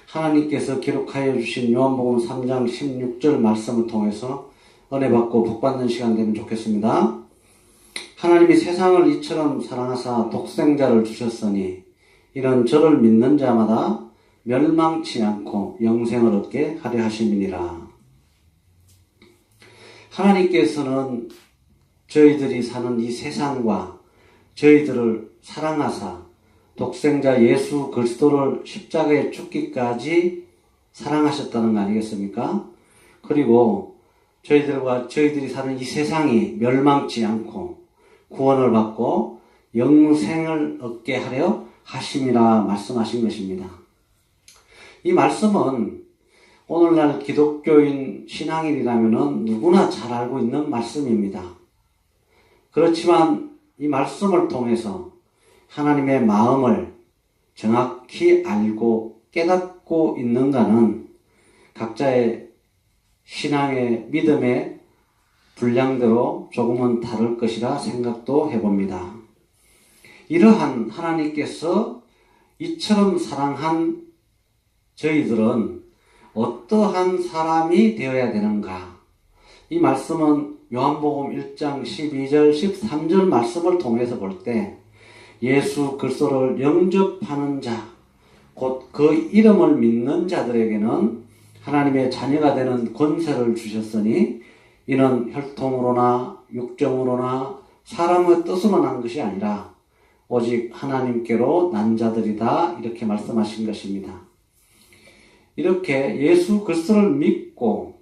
하나님께서 기록하여 주신 요한복음 3장 16절 말씀을 통해서 은혜 받고 복 받는 시간 되면 좋겠습니다. 하나님이 세상을 이처럼 사랑하사 독생자를 주셨으니 이는 저를 믿는 자마다 멸망치 않고 영생을 얻게 하려 하심이니라. 하나님께서는 저희들이 사는 이 세상과 저희들을 사랑하사 독생자 예수 그리스도를 십자가에 죽기까지 사랑하셨다는 거 아니겠습니까? 그리고 저희들이 사는 이 세상이 멸망치 않고 구원을 받고 영생을 얻게 하려 하심이라 말씀하신 것입니다. 이 말씀은 오늘날 기독교인 신앙인이라면 누구나 잘 알고 있는 말씀입니다. 그렇지만 이 말씀을 통해서 하나님의 마음을 정확히 알고 깨닫고 있는가는 각자의 신앙의 믿음의 분량대로 조금은 다를 것이라 생각도 해봅니다. 이러한 하나님께서 이처럼 사랑한 저희들은 어떠한 사람이 되어야 되는가? 이 말씀은 요한복음 1장 12절 13절 말씀을 통해서 볼 때 예수 그리스도를 영접하는 자, 곧 그 이름을 믿는 자들에게는 하나님의 자녀가 되는 권세를 주셨으니 이는 혈통으로나 육정으로나 사람의 뜻으로 난 것이 아니라 오직 하나님께로 난 자들이다, 이렇게 말씀하신 것입니다. 이렇게 예수 그리스도를 믿고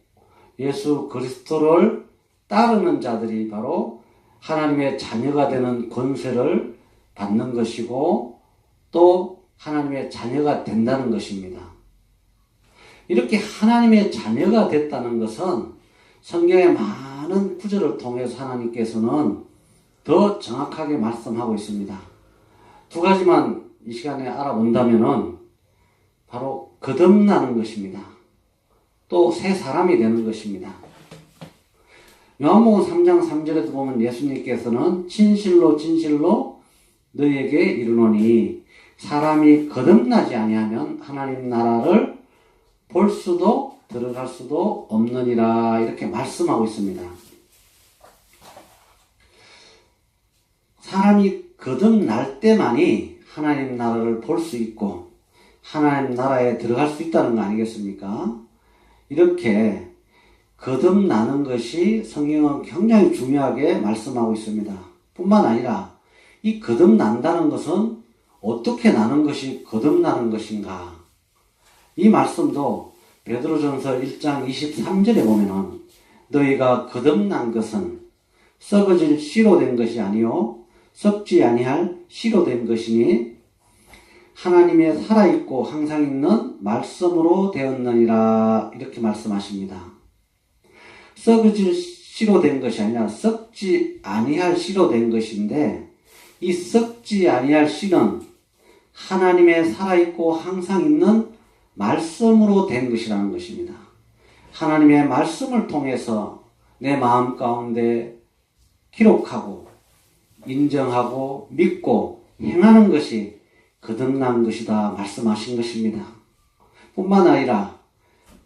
예수 그리스도를 따르는 자들이 바로 하나님의 자녀가 되는 권세를 받는 것이고 또 하나님의 자녀가 된다는 것입니다. 이렇게 하나님의 자녀가 됐다는 것은 성경의 많은 구절을 통해서 하나님께서는 더 정확하게 말씀하고 있습니다. 두 가지만 이 시간에 알아본다면은 바로 거듭나는 것입니다. 또 새 사람이 되는 것입니다. 요한복음 3장 3절에도 보면 예수님께서는 진실로 진실로 너희에게 이르노니 사람이 거듭나지 아니하면 하나님 나라를 볼 수도 들어갈 수도 없느니라, 이렇게 말씀하고 있습니다. 사람이 거듭날 때만이 하나님 나라를 볼 수 있고 하나님 나라에 들어갈 수 있다는 거 아니겠습니까? 이렇게 거듭나는 것이 성경은 굉장히 중요하게 말씀하고 있습니다. 뿐만 아니라 이 거듭난다는 것은 어떻게 나는 것이 거듭나는 것인가? 이 말씀도 베드로전서 1장 23절에 보면은 너희가 거듭난 것은 썩어질 씨로 된 것이 아니요 썩지 아니할 씨로 된 것이니 하나님의 살아있고 항상 있는 말씀으로 되었느니라, 이렇게 말씀하십니다. 썩어질 씨로 된 것이 아니라 썩지 아니할 씨로 된 것인데 이 썩지 아니할 씨는 하나님의 살아있고 항상 있는 말씀으로 된 것이라는 것입니다. 하나님의 말씀을 통해서 내 마음 가운데 기록하고 인정하고 믿고 행하는 것이 거듭난 것이다 말씀하신 것입니다. 뿐만 아니라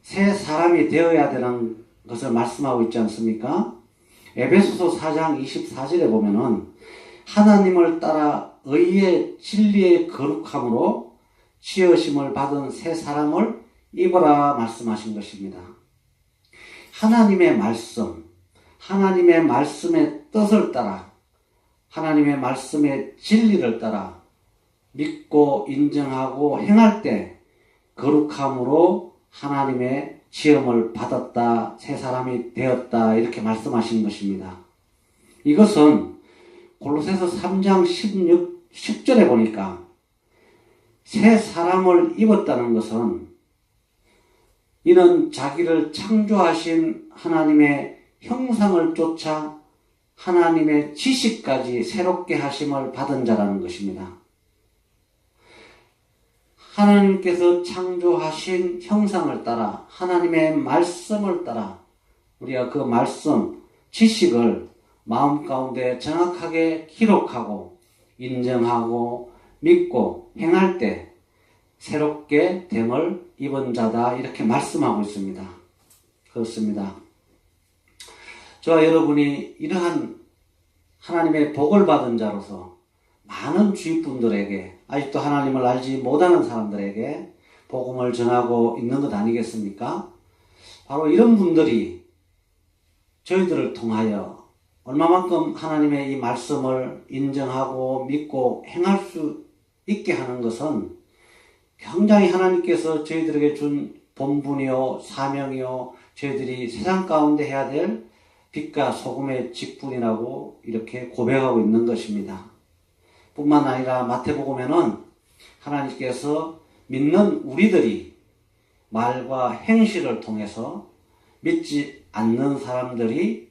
새 사람이 되어야 되는 것을 말씀하고 있지 않습니까? 에베소서 4장 24절에 보면은 하나님을 따라 의의 진리의 거룩함으로 지으심을 받은 새 사람을 입어라 말씀하신 것입니다. 하나님의 말씀, 하나님의 말씀의 뜻을 따라 하나님의 말씀의 진리를 따라 믿고 인정하고 행할 때 거룩함으로 하나님의 지음을 받았다, 새 사람이 되었다, 이렇게 말씀하신 것입니다. 이것은 골로새서 3장 10절에 보니까 새 사람을 입었다는 것은 이는 자기를 창조하신 하나님의 형상을 쫓아 하나님의 지식까지 새롭게 하심을 받은 자라는 것입니다. 하나님께서 창조하신 형상을 따라 하나님의 말씀을 따라 우리가 그 말씀, 지식을 마음 가운데 정확하게 기록하고 인정하고 믿고 행할 때 새롭게 됨을 입은 자다 이렇게 말씀하고 있습니다. 그렇습니다. 저와 여러분이 이러한 하나님의 복을 받은 자로서 많은 주위 분들에게 아직도 하나님을 알지 못하는 사람들에게 복음을 전하고 있는 것 아니겠습니까? 바로 이런 분들이 저희들을 통하여 얼마만큼 하나님의 이 말씀을 인정하고 믿고 행할 수 있게 하는 것은 굉장히 하나님께서 저희들에게 준 본분이요 사명이요 저희들이 세상 가운데 해야 될 빛과 소금의 직분이라고 이렇게 고백하고 있는 것입니다. 뿐만 아니라 마태복음에는 하나님께서 믿는 우리들이 말과 행실을 통해서 믿지 않는 사람들이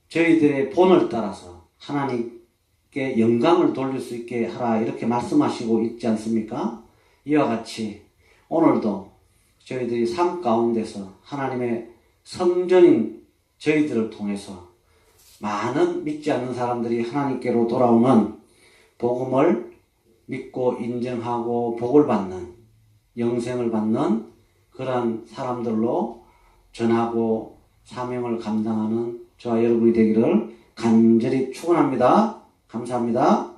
저희들의 본을 따라서 하나님께 영광을 돌릴 수 있게 하라 이렇게 말씀하시고 있지 않습니까? 이와 같이 오늘도 저희들이 삶 가운데서 하나님의 성전인 저희들을 통해서 많은 믿지 않는 사람들이 하나님께로 돌아오는 복음을 믿고 인정하고 복을 받는 영생을 받는 그런 사람들로 전하고 사명을 감당하는 저와 여러분이 되기를 간절히 축원합니다. 감사합니다.